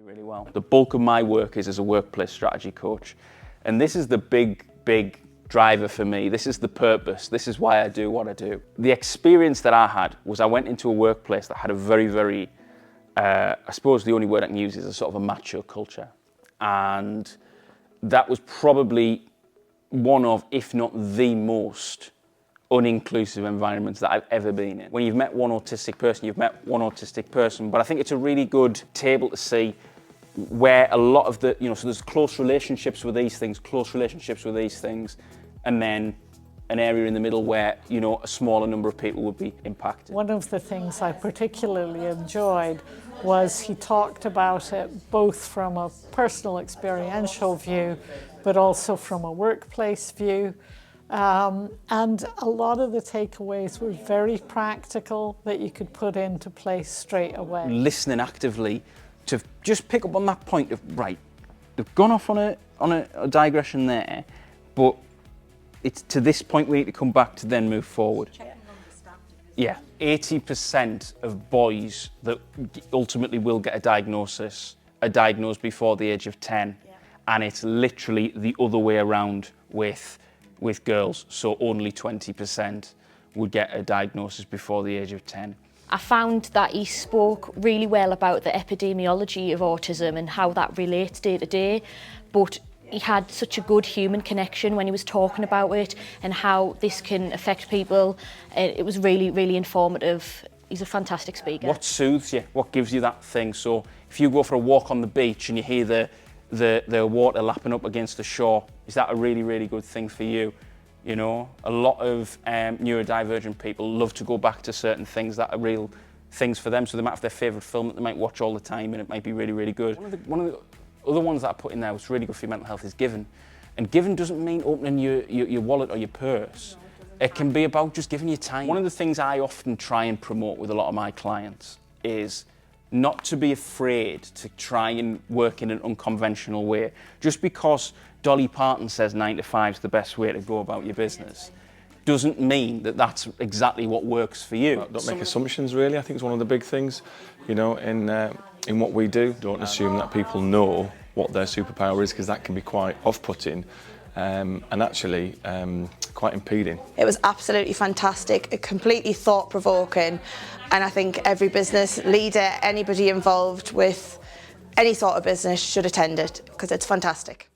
Really well. The bulk of my work is as a workplace strategy coach, and this is the big driver for me. This is the purpose. This is why I do what I do. The experience that I had was I went into a workplace that had a very, I suppose the only word I can use is a sort of a macho culture, and that was probably one of, if not the most uninclusive environments that I've ever been in. When you've met one autistic person, you've met one autistic person, but I think it's a really good table to see where a lot of the, so there's close relationships with these things, and then an area in the middle where, a smaller number of people would be impacted. One of the things I particularly enjoyed was he talked about it both from a personal experiential view, but also from a workplace view. And a lot of the takeaways were very practical that you could put into place straight away. Listening actively to just pick up on that point of, right, they've gone off on a digression there, but it's to this point we need to come back to then move forward. Yeah, 80% of boys that ultimately will get a diagnosis are diagnosed before the age of 10, and it's literally the other way around with girls, so only 20% would get a diagnosis before the age of 10. I found that he spoke really well about the epidemiology of autism and how that relates day to day, but he had such a good human connection when he was talking about it and how this can affect people. It was really informative. He's a fantastic speaker. What soothes you? What gives you that thing? So if you go for a walk on the beach and you hear the water lapping up against the shore, is that a really good thing for you? A lot of neurodivergent people love to go back to certain things that are real things for them. So they might have their favourite film that they might watch all the time and it might be really good. One of the other ones that I put in there was really good for your mental health is giving. And giving doesn't mean opening your wallet or your purse. It can be about just giving you time. One of the things I often try and promote with a lot of my clients is not to be afraid to try and work in an unconventional way. Just because Dolly Parton says 9 to 5 is the best way to go about your business doesn't mean that that's exactly what works for you. Don't make assumptions, really. I think it's one of the big things, in what we do. Don't assume that people know what their superpower is, because that can be quite off-putting and actually quite impeding. It was absolutely fantastic, completely thought-provoking, and I think every business leader, anybody involved with any sort of business should attend it, because it's fantastic.